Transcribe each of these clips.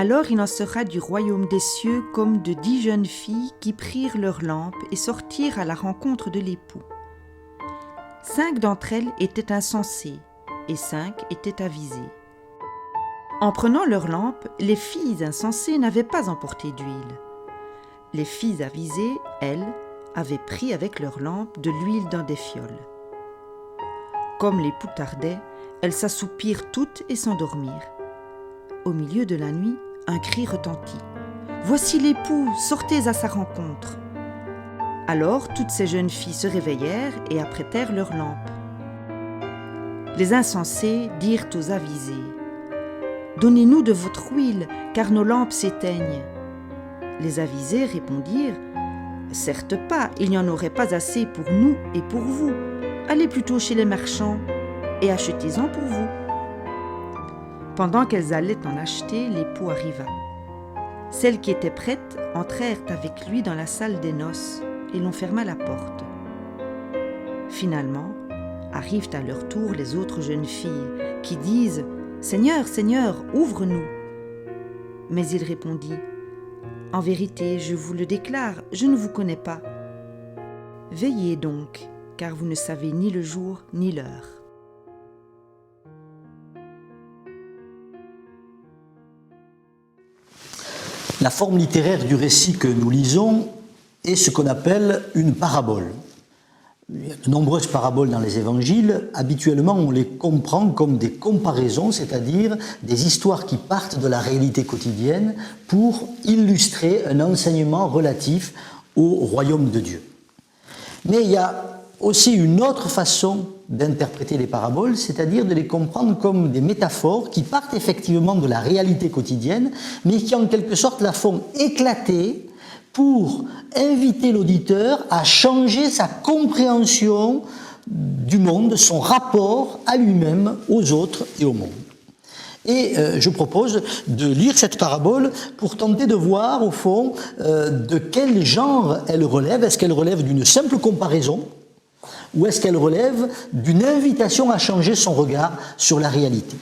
Alors il en sera du royaume des cieux comme de 10 jeunes filles qui prirent leurs lampes et sortirent à la rencontre de l'époux. 5 d'entre elles étaient insensées et 5 étaient avisées. En prenant leurs lampes, les filles insensées n'avaient pas emporté d'huile. Les filles avisées, elles, avaient pris avec leurs lampes de l'huile dans des fioles. Comme l'époux tardait, elles s'assoupirent toutes et s'endormirent. Au milieu de la nuit, un cri retentit. « Voici l'époux, sortez à sa rencontre !» Alors toutes ces jeunes filles se réveillèrent et apprêtèrent leurs lampes. Les insensés dirent aux avisés : « Donnez-nous de votre huile, car nos lampes s'éteignent. » Les avisés répondirent : « Certes pas, il n'y en aurait pas assez pour nous et pour vous. Allez plutôt chez les marchands et achetez-en pour vous. » Pendant qu'elles allaient en acheter, l'époux arriva. Celles qui étaient prêtes entrèrent avec lui dans la salle des noces et l'on ferma la porte. Finalement, arrivent à leur tour les autres jeunes filles qui disent : « Seigneur, Seigneur, ouvre-nous !» Mais il répondit : « En vérité, je vous le déclare, je ne vous connais pas. Veillez donc, car vous ne savez ni le jour ni l'heure. » La forme littéraire du récit que nous lisons est ce qu'on appelle une parabole. Il y a de nombreuses paraboles dans les évangiles. Habituellement, on les comprend comme des comparaisons, c'est-à-dire des histoires qui partent de la réalité quotidienne pour illustrer un enseignement relatif au royaume de Dieu. Mais il y a aussi une autre façon d'interpréter les paraboles, c'est-à-dire de les comprendre comme des métaphores qui partent effectivement de la réalité quotidienne, mais qui en quelque sorte la font éclater pour inviter l'auditeur à changer sa compréhension du monde, son rapport à lui-même, aux autres et au monde. Et je propose de lire cette parabole pour tenter de voir, au fond, de quel genre elle relève. Est-ce qu'elle relève d'une simple comparaison ou est-ce qu'elle relève d'une invitation à changer son regard sur la réalité ?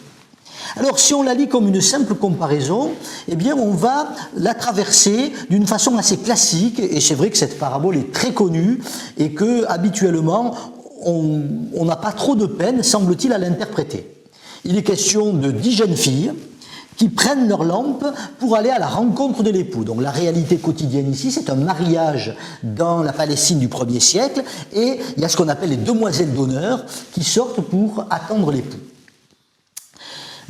Alors, si on la lit comme une simple comparaison, eh bien, on va la traverser d'une façon assez classique, et c'est vrai que cette parabole est très connue, et que, habituellement, on n'a pas trop de peine, semble-t-il, à l'interpréter. Il est question de 10 jeunes filles qui prennent leur lampe pour aller à la rencontre de l'époux. Donc la réalité quotidienne ici, c'est un mariage dans la Palestine du 1er siècle, et il y a ce qu'on appelle les demoiselles d'honneur qui sortent pour attendre l'époux.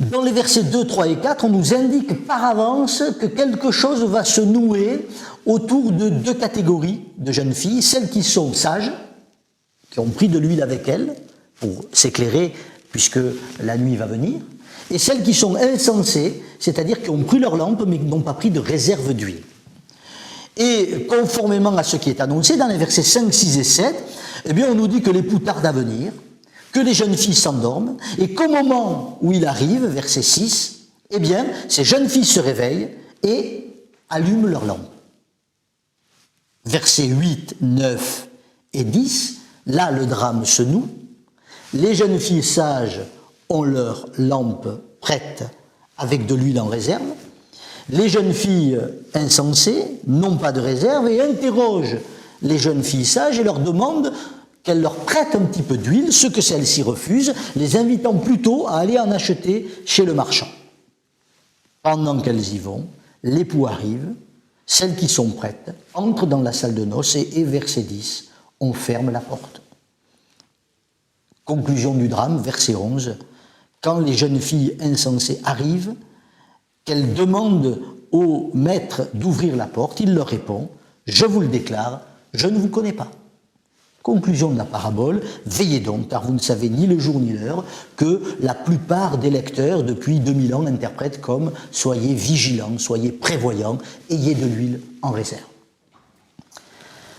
Dans les versets 2, 3 et 4, on nous indique par avance que quelque chose va se nouer autour de 2 catégories de jeunes filles, celles qui sont sages, qui ont pris de l'huile avec elles pour s'éclairer puisque la nuit va venir, et celles qui sont insensées, c'est-à-dire qui ont pris leur lampe mais qui n'ont pas pris de réserve d'huile. Et conformément à ce qui est annoncé dans les versets 5, 6 et 7, eh bien on nous dit que l'époux tarde à venir, que les jeunes filles s'endorment, et qu'au moment où il arrive, verset 6, eh bien ces jeunes filles se réveillent et allument leur lampe. Versets 8, 9 et 10, là le drame se noue. Les jeunes filles sages ont leur lampe prête avec de l'huile en réserve. Les jeunes filles insensées n'ont pas de réserve et interrogent les jeunes filles sages et leur demandent qu'elles leur prêtent un petit peu d'huile, ce que celles-ci refusent, les invitant plutôt à aller en acheter chez le marchand. Pendant qu'elles y vont, l'époux arrive, celles qui sont prêtes entrent dans la salle de noces et verset 10, on ferme la porte. Conclusion du drame, verset 11, quand les jeunes filles insensées arrivent, qu'elles demandent au maître d'ouvrir la porte, il leur répond : « Je vous le déclare, je ne vous connais pas. » Conclusion de la parabole, veillez donc, car vous ne savez ni le jour ni l'heure, que la plupart des lecteurs, depuis 2000 ans, interprètent comme « soyez vigilants, soyez prévoyants, ayez de l'huile en réserve ».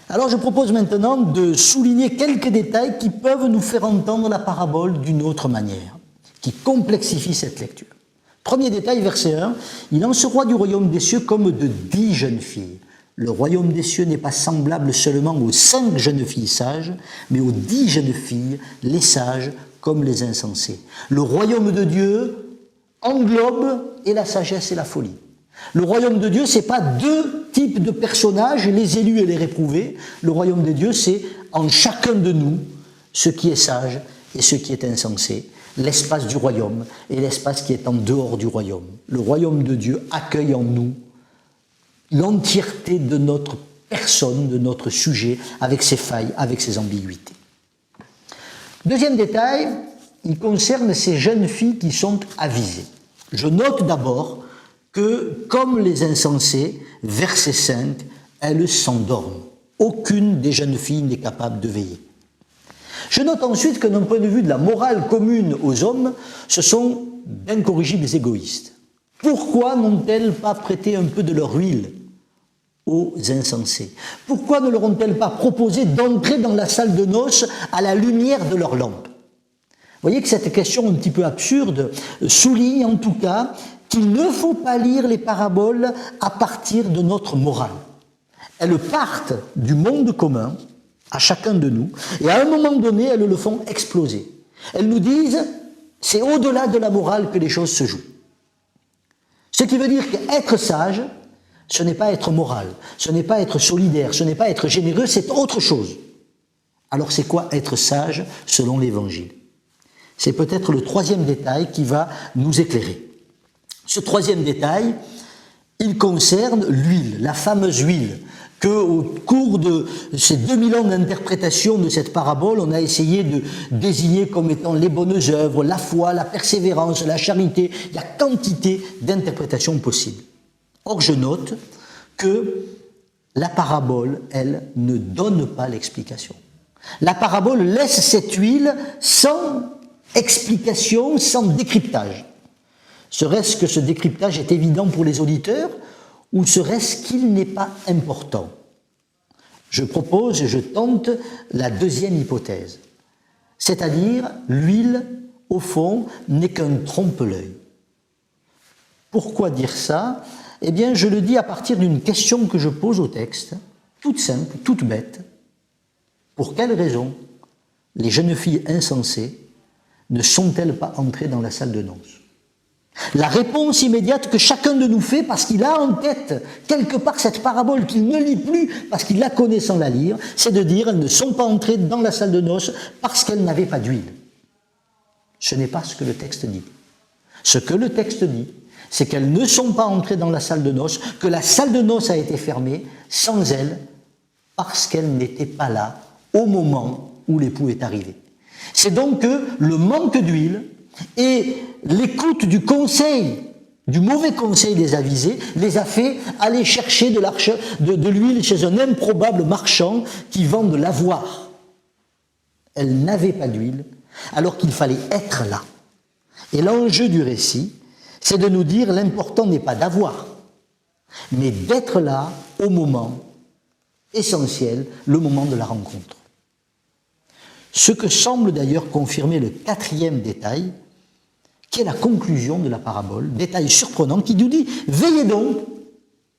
Alors je propose maintenant de souligner quelques détails qui peuvent nous faire entendre la parabole d'une autre manière, qui complexifient cette lecture. Premier détail, verset 1, « Il en sera du royaume des cieux comme de 10 jeunes filles. » Le royaume des cieux n'est pas semblable seulement aux 5 jeunes filles sages, mais aux 10 jeunes filles, les sages comme les insensés. Le royaume de Dieu englobe et la sagesse et la folie. Le royaume de Dieu, ce n'est pas deux types de personnages, les élus et les réprouvés. Le royaume de Dieu, c'est en chacun de nous ce qui est sage et ce qui est insensé, l'espace du royaume et l'espace qui est en dehors du royaume. Le royaume de Dieu accueille en nous l'entièreté de notre personne, de notre sujet, avec ses failles, avec ses ambiguïtés. Deuxième détail, il concerne ces jeunes filles qui sont avisées. Je note d'abord que, comme les insensés, verset 5, elles s'endorment. Aucune des jeunes filles n'est capable de veiller. Je note ensuite que d'un point de vue de la morale commune aux hommes, ce sont d'incorrigibles égoïstes. Pourquoi n'ont-elles pas prêté un peu de leur huile aux insensés? Pourquoi ne leur ont-elles pas proposé d'entrer dans la salle de noces à la lumière de leur lampe? Vous voyez que cette question un petit peu absurde souligne en tout cas qu'il ne faut pas lire les paraboles à partir de notre morale. Elles partent du monde commun, à chacun de nous, et à un moment donné, elles le font exploser. Elles nous disent, c'est au-delà de la morale que les choses se jouent. Ce qui veut dire qu'être sage, ce n'est pas être moral, ce n'est pas être solidaire, ce n'est pas être généreux, c'est autre chose. Alors c'est quoi être sage selon l'Évangile? C'est peut-être le troisième détail qui va nous éclairer. Ce troisième détail, il concerne l'huile, la fameuse huile, qu'au cours de ces 2000 ans d'interprétation de cette parabole, on a essayé de désigner comme étant les bonnes œuvres, la foi, la persévérance, la charité. Il y a quantité d'interprétations possibles. Or, je note que la parabole, elle, ne donne pas l'explication. La parabole laisse cette huile sans explication, sans décryptage. Serait-ce que ce décryptage est évident pour les auditeurs ou serait-ce qu'il n'est pas important? Je propose et je tente la deuxième hypothèse, c'est-à-dire l'huile, au fond, n'est qu'un trompe-l'œil. Pourquoi dire ça? Eh bien, je le dis à partir d'une question que je pose au texte, toute simple, toute bête. Pour quelle raison les jeunes filles insensées ne sont-elles pas entrées dans la salle de noces? La réponse immédiate que chacun de nous fait, parce qu'il a en tête quelque part cette parabole qu'il ne lit plus, parce qu'il la connaît sans la lire, c'est de dire elles ne sont pas entrées dans la salle de noces parce qu'elles n'avaient pas d'huile. Ce n'est pas ce que le texte dit. Ce que le texte dit, c'est qu'elles ne sont pas entrées dans la salle de noces, que la salle de noces a été fermée sans elles, parce qu'elles n'étaient pas là au moment où l'époux est arrivé. C'est donc que le manque d'huile et l'écoute du conseil, du mauvais conseil des avisés, les a fait aller chercher de l'huile chez un improbable marchand qui vend de l'avoir. Elles n'avaient pas d'huile, alors qu'il fallait être là. Et l'enjeu du récit, c'est de nous dire l'important n'est pas d'avoir, mais d'être là au moment essentiel, le moment de la rencontre. Ce que semble d'ailleurs confirmer le quatrième détail, qui est la conclusion de la parabole, détail surprenant qui nous dit « Veillez donc,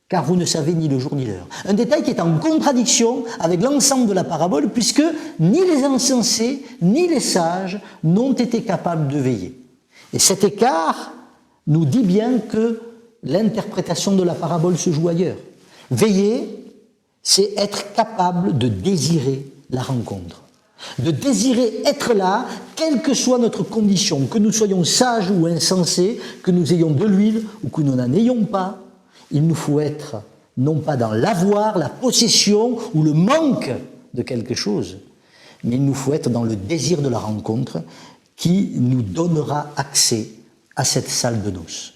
car vous ne savez ni le jour ni l'heure ». Un détail qui est en contradiction avec l'ensemble de la parabole, puisque ni les insensés, ni les sages n'ont été capables de veiller. Et cet écart nous dit bien que l'interprétation de la parabole se joue ailleurs. Veiller, c'est être capable de désirer la rencontre. De désirer être là, quelle que soit notre condition, que nous soyons sages ou insensés, que nous ayons de l'huile ou que nous n'en ayons pas, il nous faut être non pas dans l'avoir, la possession ou le manque de quelque chose, mais il nous faut être dans le désir de la rencontre qui nous donnera accès à cette salle de noces.